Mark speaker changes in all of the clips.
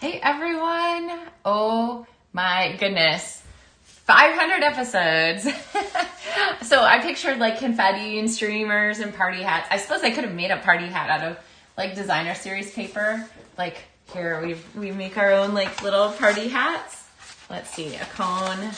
Speaker 1: Hey everyone! Oh my goodness, 500 episodes. So I pictured like confetti and streamers and party hats. I suppose I could have made a party hat out of like designer series paper. Like here we make our own like little party hats. Let's see, a cone.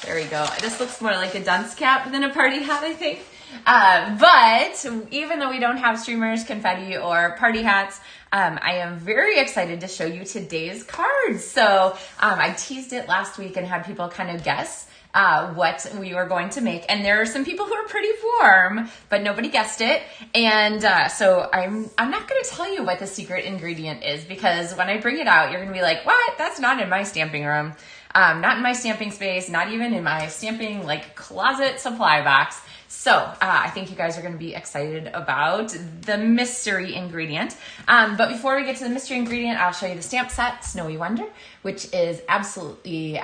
Speaker 1: There we go. This looks more like a dunce cap than a party hat, I think. But even though we don't have streamers, confetti, or party hats, I am very excited to show you today's cards. So I teased it last week and had people kind of guess what we were going to make. And there are some people who are pretty warm, but nobody guessed it. And so I'm not going to tell you what the secret ingredient is, because when I bring it out, you're going to be like, what? That's not in my stamping room. Not in my stamping space, not even in my stamping like closet supply box. So I think you guys are going to be excited about the mystery ingredient. But before we get to the mystery ingredient, I'll show you the stamp set, Snowy Wonder, which is absolutely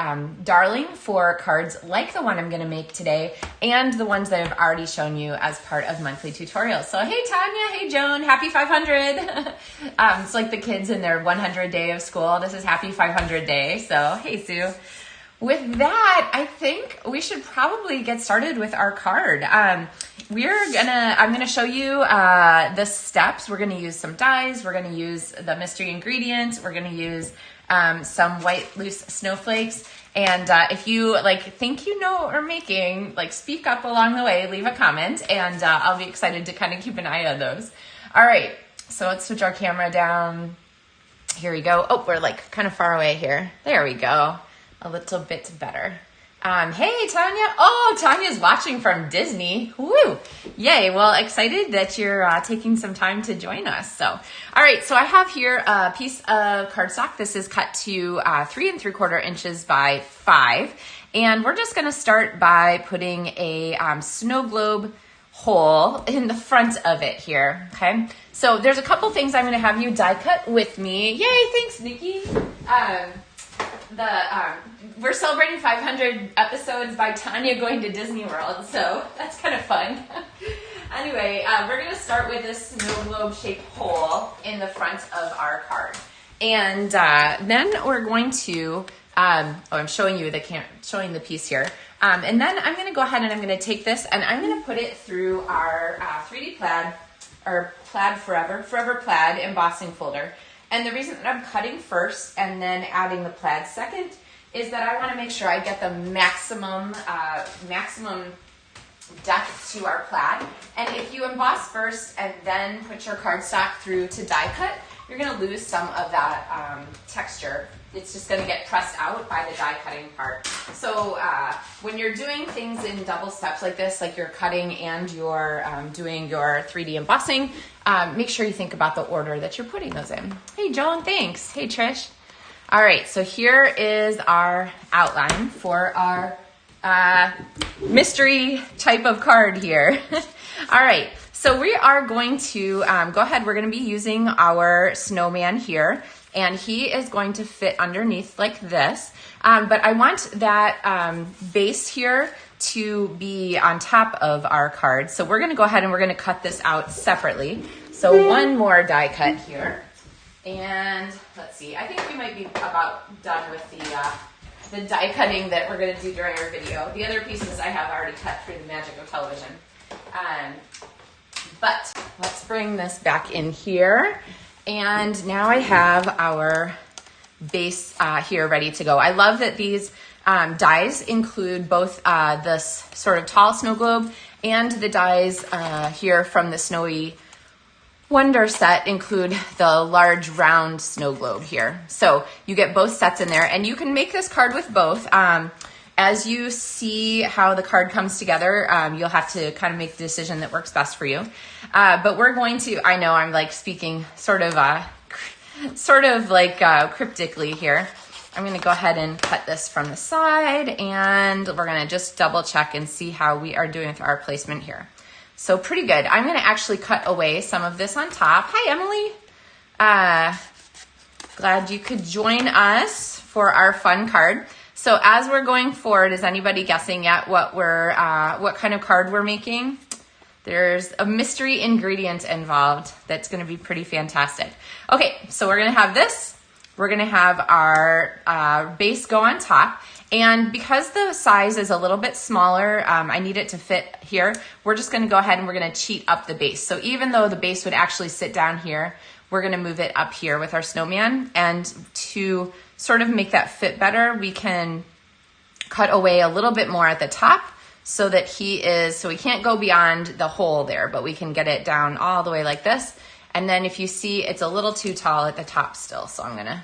Speaker 1: darling for cards like the one I'm going to make today and the ones that I've already shown you as part of monthly tutorials. So hey Tanya, hey Joan, happy 500. It's like the kids in their 100 day of school. This is happy 500 day. So hey Sue. With that, I think we should probably get started with our card. I'm gonna show you the steps. We're gonna use some dies. We're gonna use the mystery ingredient. We're gonna use some white loose snowflakes. And if you think you know what we're making, speak up along the way, leave a comment, and I'll be excited to kind of keep an eye on those. All right, so let's switch our camera down. Here we go. Oh, we're kind of far away here. There we go. A little bit better. Hey, Tanya. Oh, Tanya's watching from Disney. Woo! Yay. Well, excited that you're taking some time to join us. So, all right. So I have here a piece of cardstock. This is cut to 3 3/4 inches by 5. And we're just going to start by putting a snow globe hole in the front of it here. Okay. So there's a couple things I'm going to have you die cut with me. Yay. Thanks, Nikki. We're celebrating 500 episodes by Tanya going to Disney World, so that's kind of fun. Anyway, we're going to start with this snow globe shaped hole in the front of our card. And then we're going to, I'm showing you showing the piece here. And then I'm going to go ahead and I'm going to take this and I'm going to put it through our 3D plaid, or plaid forever plaid embossing folder. And the reason that I'm cutting first and then adding the plaid second is that I want to make sure I get the maximum depth to our plaid. And if you emboss first and then put your cardstock through to die cut, you're going to lose some of that texture. It's just going to get pressed out by the die cutting part. So when you're doing things in double steps like this, like you're cutting and you're doing your 3D embossing, make sure you think about the order that you're putting those in. Hey, Joan, thanks. Hey, Trish. All right, so here is our outline for our mystery type of card here. All right, so we are going to go ahead. We're going to be using our snowman here, and he is going to fit underneath like this. But I want that base here to be on top of our card. So we're going to go ahead and we're going to cut this out separately. So one more die cut here. And let's see, I think we might be about done with the die cutting that we're going to do during our video. The other pieces I have already cut through the magic of television. But let's bring this back in here. And now I have our base here ready to go. I love that these dies include both this sort of tall snow globe and the dies here from the Snowy Wonder set include the large round snow globe here. So you get both sets in there, and you can make this card with both. As you see how the card comes together, you'll have to kind of make the decision that works best for you. But we're going to, I know I'm speaking sort of cryptically here. I'm going to go ahead and cut this from the side, and we're going to just double check and see how we are doing with our placement here. So pretty good. I'm going to actually cut away some of this on top. Hi, Emily. Glad you could join us for our fun card. So as we're going forward, is anybody guessing yet what kind of card we're making? There's a mystery ingredient involved that's going to be pretty fantastic. Okay, so we're going to have this. we're gonna have our base go on top. And because the size is a little bit smaller, I need it to fit here, we're just gonna go ahead and we're gonna cheat up the base. So even though the base would actually sit down here, we're gonna move it up here with our snowman. And to sort of make that fit better, we can cut away a little bit more at the top so that so we can't go beyond the hole there, but we can get it down all the way like this. And then if you see, it's a little too tall at the top still. So I'm gonna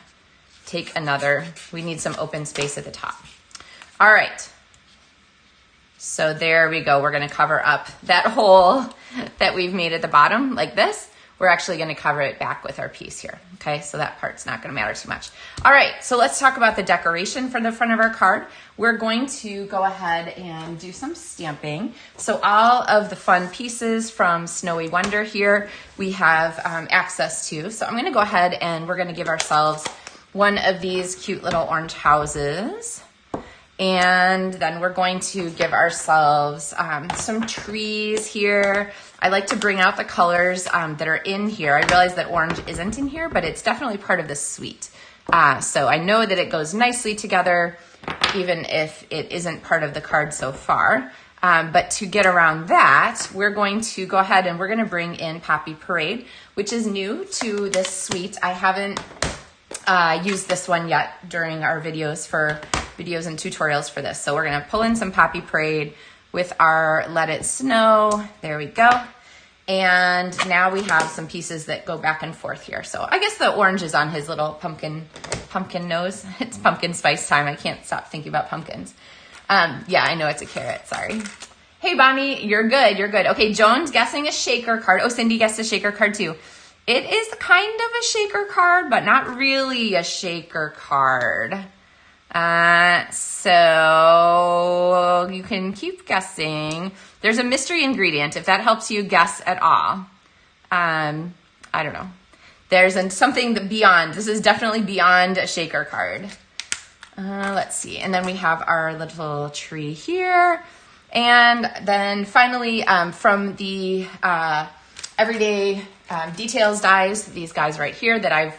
Speaker 1: take we need some open space at the top. All right, so there we go. We're gonna cover up that hole that we've made at the bottom like this. We're actually gonna cover it back with our piece here, okay? So that part's not gonna matter too much. All right, so let's talk about the decoration for the front of our card. We're going to go ahead and do some stamping. So all of the fun pieces from Snowy Wonder here, we have access to. So I'm gonna go ahead and we're gonna give ourselves one of these cute little orange houses. And then we're going to give ourselves some trees here. I like to bring out the colors that are in here. I realize that orange isn't in here, but it's definitely part of the suite. So I know that it goes nicely together, even if it isn't part of the card so far. But to get around that, we're going to go ahead and we're gonna bring in Poppy Parade, which is new to this suite. I haven't used this one yet during our videos and tutorials for this. So we're gonna pull in some Poppy Parade with our Let It Snow. There we go. And now we have some pieces that go back and forth here. So I guess the orange is on his little pumpkin nose. It's pumpkin spice time. I can't stop thinking about pumpkins. Yeah, I know it's a carrot, sorry. Hey Bonnie, you're good, you're good. Okay, Joan's guessing a shaker card. Oh, Cindy guessed a shaker card too. It is kind of a shaker card, but not really a shaker card. So you can keep guessing. There's a mystery ingredient, if that helps you guess at all. I don't know. There's something beyond. This is definitely beyond a shaker card. Let's see. And then we have our little tree here. And then finally, from the Everyday Details dies, these guys right here that I've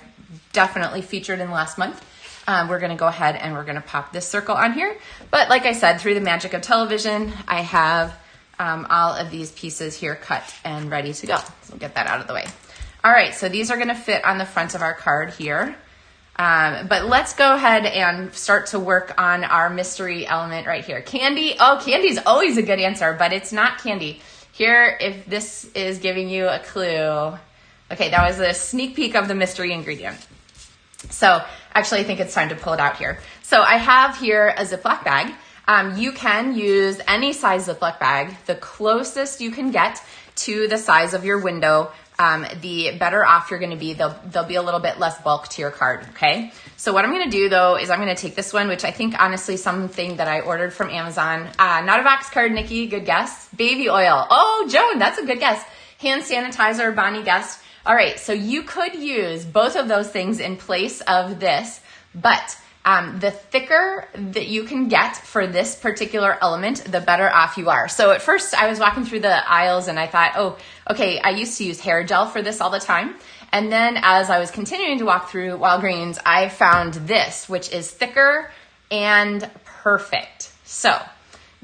Speaker 1: definitely featured in the last month. We're gonna go ahead and we're gonna pop this circle on here. But like I said, through the magic of television, I have all of these pieces here cut and ready to go. So we'll get that out of the way. All right, so these are gonna fit on the front of our card here. But let's go ahead and start to work on our mystery element right here. Candy, oh, candy's always a good answer, but it's not candy. Here, if this is giving you a clue. Okay, that was a sneak peek of the mystery ingredient. So actually, I think it's time to pull it out here. So I have here a Ziploc bag. You can use any size Ziploc bag. The closest you can get to the size of your window, the better off you're gonna be. There'll be a little bit less bulk to your card, okay? So what I'm gonna do though, is I'm gonna take this one, which I think honestly something that I ordered from Amazon. Not a box card, Nikki, good guess. Baby oil, oh, Joan, that's a good guess. Hand sanitizer, Bonnie guessed. All right, so you could use both of those things in place of this, but the thicker that you can get for this particular element, the better off you are. So at first I was walking through the aisles and I thought, oh, okay, I used to use hair gel for this all the time. And then as I was continuing to walk through Walgreens, I found this, which is thicker and perfect. So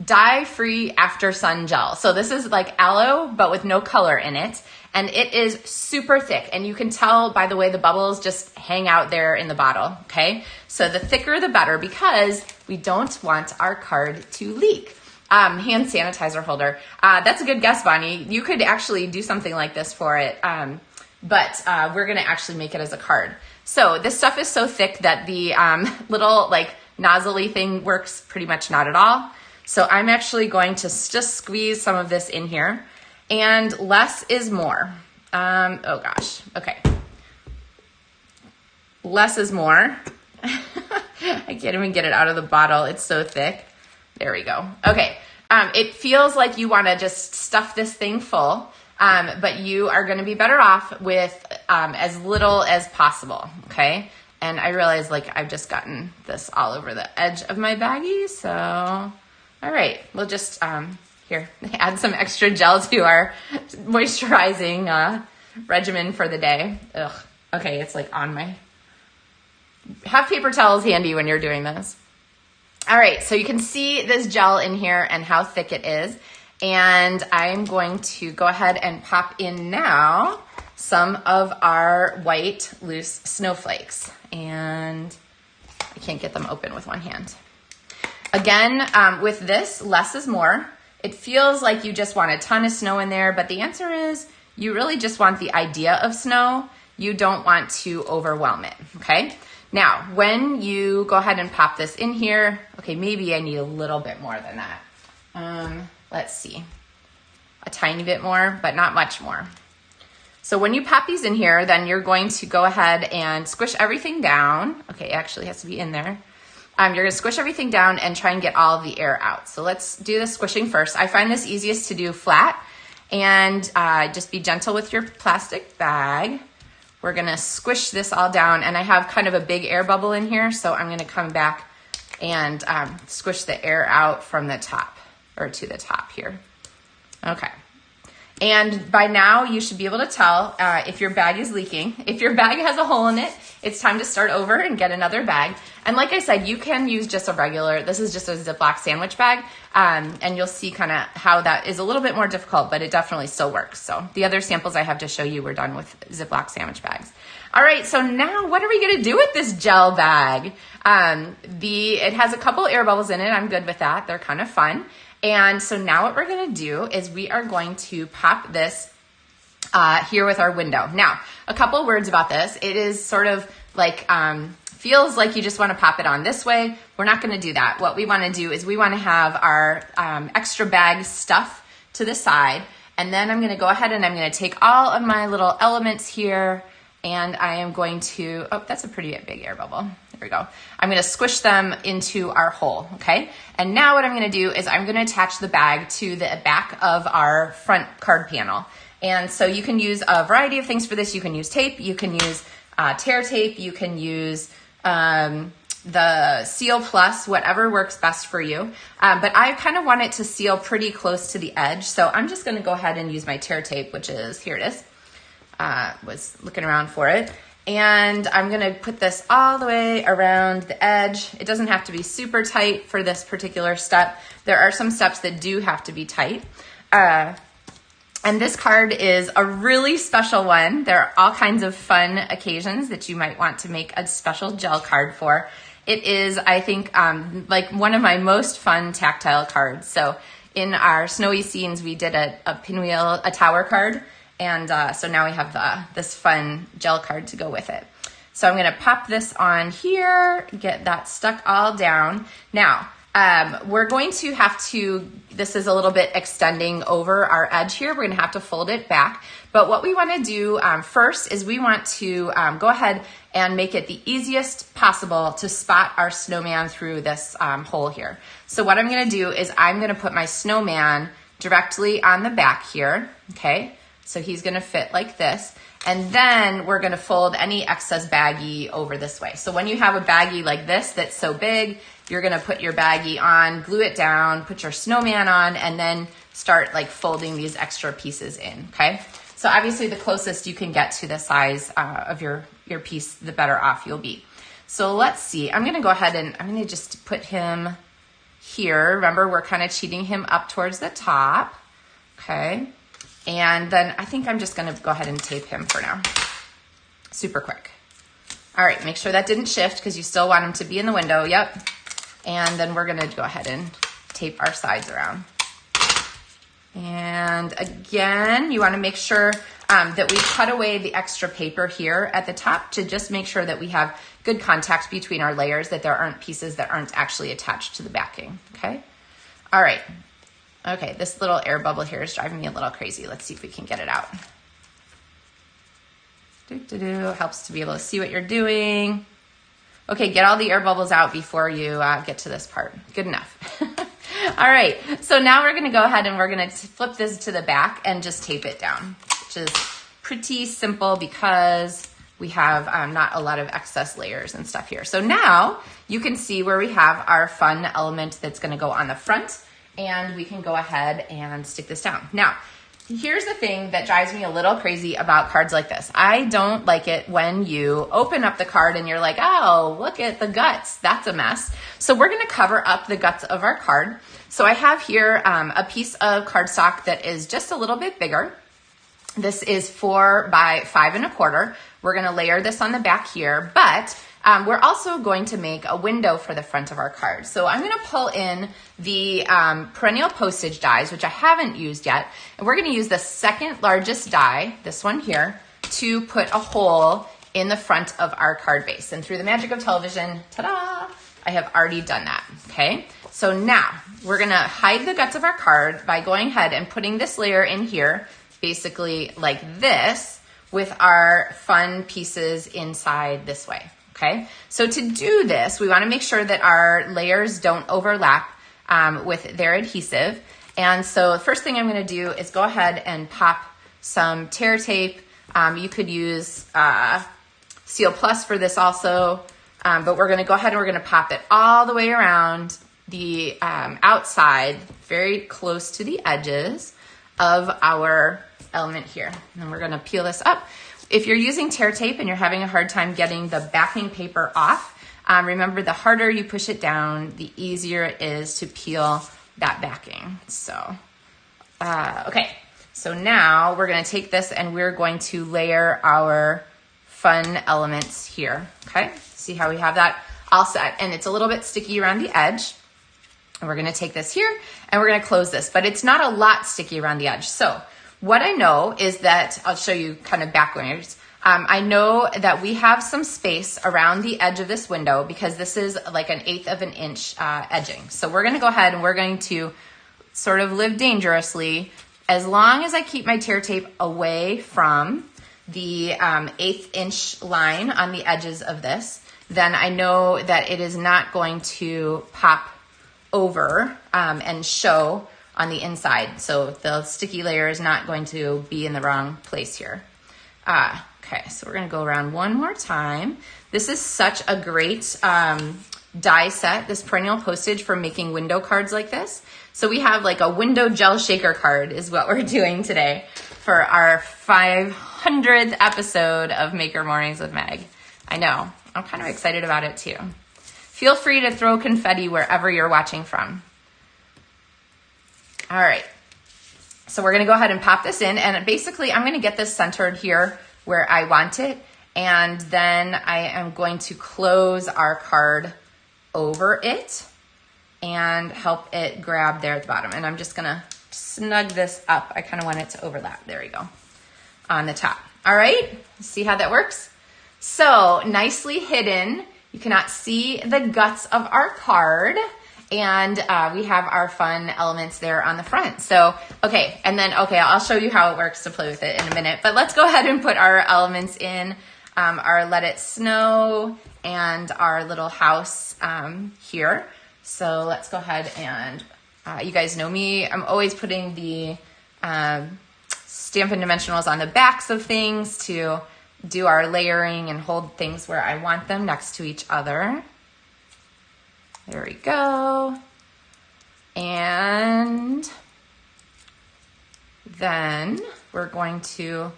Speaker 1: dye-free after sun gel. So this is like aloe, but with no color in it. And it is super thick, and you can tell by the way the bubbles just hang out there in the bottle, okay? So the thicker the better, because we don't want our card to leak. Hand sanitizer holder. That's a good guess, Bonnie. You could actually do something like this for it, but we're gonna actually make it as a card. So this stuff is so thick that the little like nozzly thing works pretty much not at all. So I'm actually going to just squeeze some of this in here. And less is more. Oh gosh, okay. Less is more. I can't even get it out of the bottle. It's so thick. There we go. Okay, it feels like you wanna just stuff this thing full, but you are gonna be better off with as little as possible, okay? And I realize like I've just gotten this all over the edge of my baggie, so, all right, we'll just, here, add some extra gel to our moisturizing regimen for the day. Ugh. Okay, it's like on my have paper towels handy when you're doing this. All right, so you can see this gel in here and how thick it is. And I'm going to go ahead and pop in now some of our white loose snowflakes. And I can't get them open with one hand. Again, with this, less is more. It feels like you just want a ton of snow in there, but the answer is you really just want the idea of snow. You don't want to overwhelm it, okay? Now, when you go ahead and pop this in here, okay, maybe I need a little bit more than that. Let's see, a tiny bit more, but not much more. So when you pop these in here, then you're going to go ahead and squish everything down. Okay, it actually has to be in there. You're gonna squish everything down and try and get all of the air out. So let's do the squishing first. I find this easiest to do flat, and just be gentle with your plastic bag. We're gonna squish this all down, and I have kind of a big air bubble in here, so I'm gonna come back and squish the air out from the top, or to the top here. Okay. And by now, you should be able to tell if your bag is leaking. If your bag has a hole in it, it's time to start over and get another bag. And like I said, you can use just a regular, this is just a Ziploc sandwich bag, and you'll see kind of how that is a little bit more difficult, but it definitely still works. So the other samples I have to show you, we're done with Ziploc sandwich bags. All right, so now what are we gonna do with this gel bag? It has a couple air bubbles in it. I'm good with that. They're kind of fun. And so now what we're gonna do is we are going to pop this here with our window. Now, a couple words about this. It is sort of like, feels like you just wanna pop it on this way. We're not gonna do that. What we wanna do is we wanna have our extra bag stuff to the side. And then I'm gonna go ahead and I'm gonna take all of my little elements here, and I am going to, oh, that's a pretty big air bubble. There we go. I'm gonna squish them into our hole, okay? And now what I'm gonna do is I'm gonna attach the bag to the back of our front card panel. And so you can use a variety of things for this. You can use tape, you can use tear tape, you can use the Seal Plus, whatever works best for you. But I kind of want it to seal pretty close to the edge. So I'm just gonna go ahead and use my tear tape, which is, here it is. Was looking around for it. And I'm gonna put this all the way around the edge. It doesn't have to be super tight for this particular step. There are some steps that do have to be tight. And this card is a really special one. There are all kinds of fun occasions that you might want to make a special gel card for. It is, I think, like one of my most fun tactile cards. So in our snowy scenes, we did a pinwheel, a tower card. And so now we have this fun gel card to go with it. So I'm gonna pop this on here, get that stuck all down. Now, we're going to have to, this is a little bit extending over our edge here. We're gonna have to fold it back. But what we wanna do first is we want to go ahead and make it the easiest possible to spot our snowman through this hole here. So what I'm gonna do is I'm gonna put my snowman directly on the back here, okay? So he's gonna fit like this. And then we're gonna fold any excess baggie over this way. So when you have a baggie like this that's so big, you're gonna put your baggie on, glue it down, put your snowman on, and then start like folding these extra pieces in, okay? So obviously the closest you can get to the size of your piece, the better off you'll be. So let's see, I'm gonna go ahead and I'm gonna just put him here. Remember, we're kind of cheating him up towards the top, okay? And then I think I'm just gonna go ahead and tape him for now. Super quick. All right, make sure that didn't shift because you still want him to be in the window, yep. And then we're gonna go ahead and tape our sides around. And again, you wanna make sure that we cut away the extra paper here at the top to just make sure that we have good contact between our layers, that there aren't pieces that aren't actually attached to the backing, okay? All right. Okay, this little air bubble here is driving me a little crazy. Let's see if we can get it out. Helps to be able to see what you're doing. Okay, get all the air bubbles out before you get to this part. Good enough. All right, so now we're gonna go ahead and we're gonna flip this to the back and just tape it down, which is pretty simple because we have not a lot of excess layers and stuff here. So now you can see where we have our fun element that's gonna go on the front, and we can go ahead and stick this down. Now, here's the thing that drives me a little crazy about cards like this. I don't like it when you open up the card and you're like, oh, look at the guts. That's a mess. So we're going to cover up the guts of our card. So I have here a piece of cardstock that is just a little bit bigger. This is 4 by 5 1/4. We're going to layer this on the back here, but we're also going to make a window for the front of our card. So I'm going to pull in the perennial postage dies, which I haven't used yet. And we're going to use the second largest die, this one here, to put a hole in the front of our card base. And through the magic of television, ta-da, I have already done that, okay? So now we're going to hide the guts of our card by going ahead and putting this layer in here, basically like this, with our fun pieces inside this way. Okay, so to do this, we want to make sure that our layers don't overlap with their adhesive. And so the first thing I'm going to do is go ahead and pop some tear tape. You could use Seal Plus for this also, but we're going to go ahead and we're going to pop it all the way around the outside, very close to the edges of our element here. And we're going to peel this up. If you're using tear tape and you're having a hard time getting the backing paper off, remember the harder you push it down, the easier it is to peel that backing. So, okay, so now we're going to take this and we're going to layer our fun elements here. Okay, see how we have that all set, and it's a little bit sticky around the edge. And we're going to take this here and we're going to close this, but it's not a lot sticky around the edge. So what I know is that, I'll show you kind of backwards. I know that we have some space around the edge of this window because this is like 1/8 of an inch edging. So we're going to go ahead and we're going to sort of live dangerously. As long as I keep my tear tape away from the 1/8 inch line on the edges of this, then I know that it is not going to pop over and show on the inside. So the sticky layer is not going to be in the wrong place here. Okay, so we're gonna go around one more time. This is such a great die set, this perennial postage, for making window cards like this. So we have like a window gel shaker card is what we're doing today for our 500th episode of Maker Mornings with Meg. I know, I'm kind of excited about it too. Feel free to throw confetti wherever you're watching from. All right, so we're gonna go ahead and pop this in, and basically I'm gonna get this centered here where I want it, and then I am going to close our card over it and help it grab there at the bottom. And I'm just gonna snug this up. I kind of want it to overlap. There we go, on the top. All right, see how that works? So nicely hidden. You cannot see the guts of our card. And we have our fun elements there on the front. So, okay, and then, okay, I'll show you how it works to play with it in a minute. But let's go ahead and put our elements in, our Let It Snow and our little house here. So let's go ahead and, you guys know me, I'm always putting the Stampin' Dimensionals on the backs of things to do our layering and hold things where I want them next to each other. There we go. And then we're going to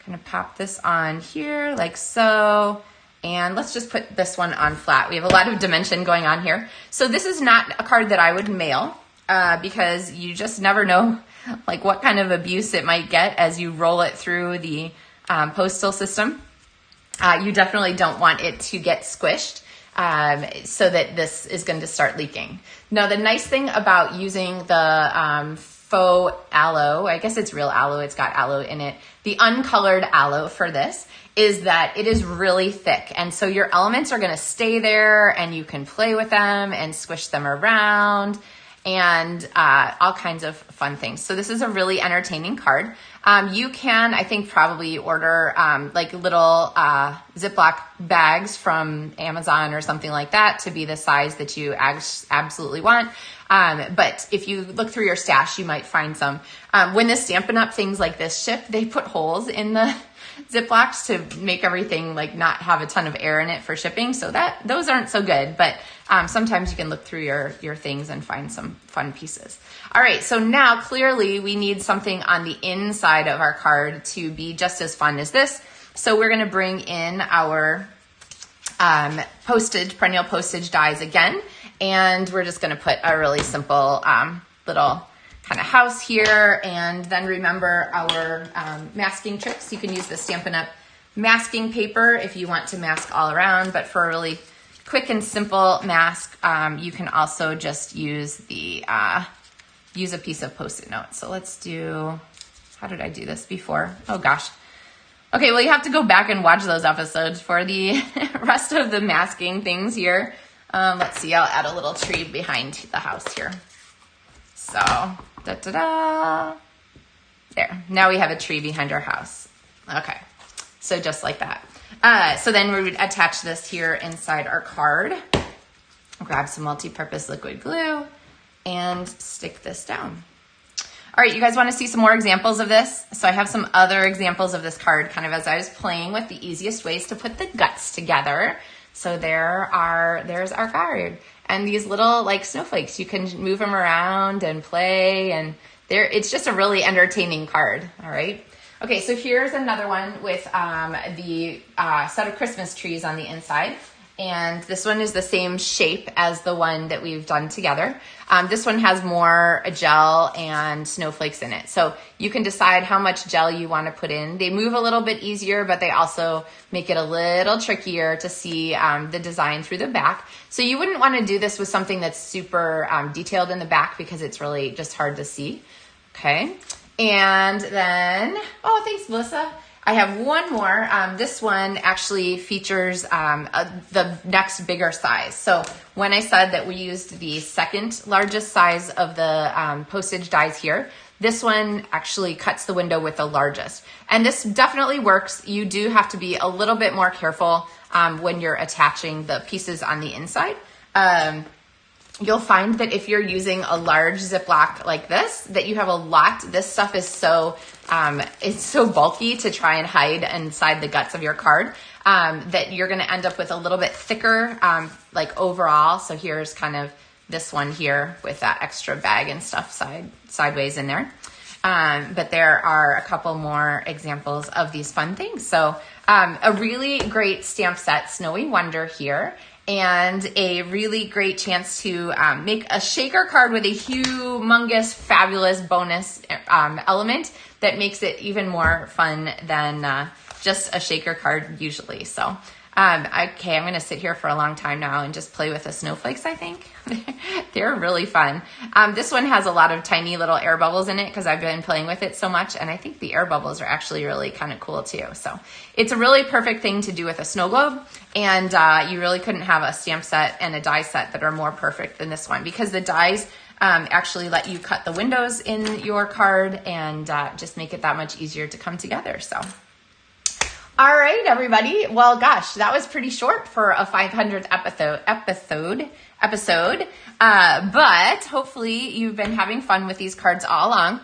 Speaker 1: kind of pop this on here like so. And let's just put this one on flat. We have a lot of dimension going on here. So this is not a card that I would mail because you just never know like what kind of abuse it might get as you roll it through the postal system. You definitely don't want it to get squished. So that this is going to start leaking. Now, the nice thing about using the faux aloe, I guess it's real aloe, it's got aloe in it, the uncolored aloe for this is that it is really thick. And so your elements are going to stay there and you can play with them and squish them around and all kinds of fun things. So this is a really entertaining card. You can, I think, probably order like little Ziploc bags from Amazon or something like that to be the size that you absolutely want. But if you look through your stash, you might find some. When the Stampin' Up! Things like this ship, they put holes in the Ziplocs to make everything like not have a ton of air in it for shipping. So those aren't so good, but sometimes you can look through your things and find some fun pieces. All right, so now clearly we need something on the inside of our card to be just as fun as this. So we're gonna bring in our perennial postage dies again, and we're just gonna put a really simple little kind of house here, and then remember our masking tricks. You can use the Stampin' Up! Masking paper if you want to mask all around, but for a really quick and simple mask, you can also just use use a piece of Post-it note. So let's do, how did I do this before? Oh gosh. Okay, well you have to go back and watch those episodes for the rest of the masking things here. Let's see, I'll add a little tree behind the house here. So, da-da-da. There, now we have a tree behind our house. Okay, so just like that. So then we would attach this here inside our card. Grab some multi-purpose liquid glue and stick this down. All right, you guys want to see some more examples of this? So I have some other examples of this card kind of as I was playing with the easiest ways to put the guts together. So there's our card. And these little like snowflakes, you can move them around and play, and it's just a really entertaining card, all right? Okay, so here's another one with the set of Christmas trees on the inside. And this one is the same shape as the one that we've done together. This one has more gel and snowflakes in it. So you can decide how much gel you want to put in. They move a little bit easier, but they also make it a little trickier to see the design through the back. So you wouldn't want to do this with something that's super detailed in the back because it's really just hard to see. Okay. And then, oh, thanks, Melissa. I have one more. This one actually features the next bigger size. So when I said that we used the second largest size of the postage dies here, this one actually cuts the window with the largest. And this definitely works. You do have to be a little bit more careful when you're attaching the pieces on the inside. You'll find that if you're using a large Ziploc like this, that you have a lot. This stuff is it's so bulky to try and hide inside the guts of your card that you're going to end up with a little bit thicker, like overall. So here's kind of this one here with that extra bag and stuff sideways in there. But there are a couple more examples of these fun things. So a really great stamp set, Snowy Wonder here. And a really great chance to make a shaker card with a humongous, fabulous bonus element that makes it even more fun than just a shaker card usually. So, okay, I'm going to sit here for a long time now and just play with the snowflakes, I think. They're really fun. This one has a lot of tiny little air bubbles in it because I've been playing with it so much, and I think the air bubbles are actually really kind of cool too. So it's a really perfect thing to do with a snow globe, and you really couldn't have a stamp set and a die set that are more perfect than this one because the dies actually let you cut the windows in your card and just make it that much easier to come together. So. All right, everybody. Well, gosh, that was pretty short for a 500th episode. But hopefully you've been having fun with these cards all along.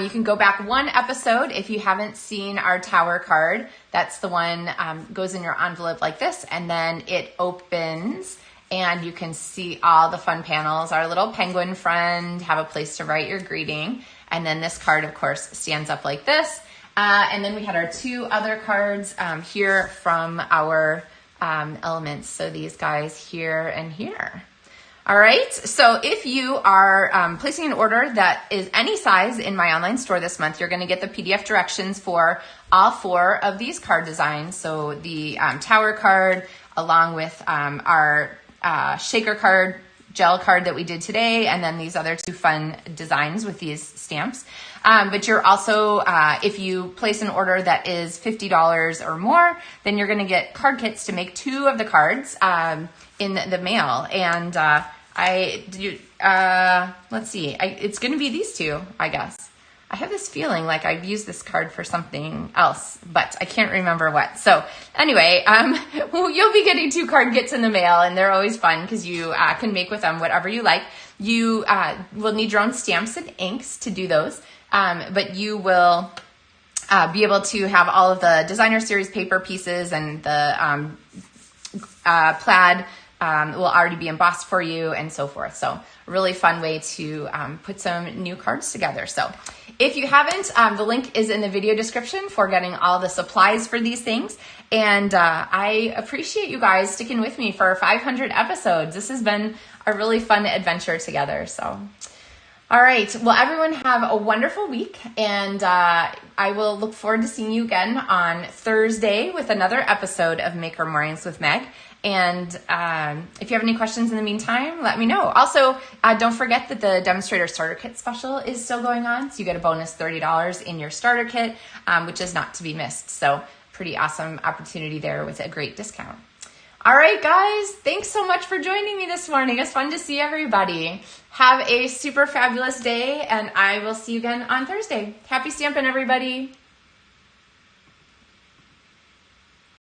Speaker 1: You can go back one episode if you haven't seen our tower card. That's the one goes in your envelope like this, and then it opens and you can see all the fun panels. Our little penguin friend, have a place to write your greeting. And then this card, of course, stands up like this. And then we had our two other cards here from our elements. So these guys here and here. All right. So if you are placing an order that is any size in my online store this month, you're going to get the PDF directions for all four of these card designs. So the tower card along with our shaker card, gel card that we did today, and then these other two fun designs with these stamps. But you're also, if you place an order that is $50 or more, then you're going to get card kits to make two of the cards in the mail. And let's see, it's going to be these two, I guess. I have this feeling like I've used this card for something else, but I can't remember what. So anyway, you'll be getting two card kits in the mail, and they're always fun because you can make with them whatever you like. You will need your own stamps and inks to do those, but you will be able to have all of the designer series paper pieces, and the plaid will already be embossed for you and so forth. So a really fun way to put some new cards together. So if you haven't, the link is in the video description for getting all the supplies for these things. And I appreciate you guys sticking with me for 500 episodes. This has been a really fun adventure together. So, all right. Well, everyone have a wonderful week. And I will look forward to seeing you again on Thursday with another episode of Maker Mornings with Meg. And if you have any questions in the meantime, let me know. Also, don't forget that the Demonstrator Starter Kit special is still going on. So you get a bonus $30 in your starter kit, which is not to be missed. So pretty awesome opportunity there with a great discount. All right, guys, thanks so much for joining me this morning. It's fun to see everybody. Have a super fabulous day, and I will see you again on Thursday. Happy stamping, everybody.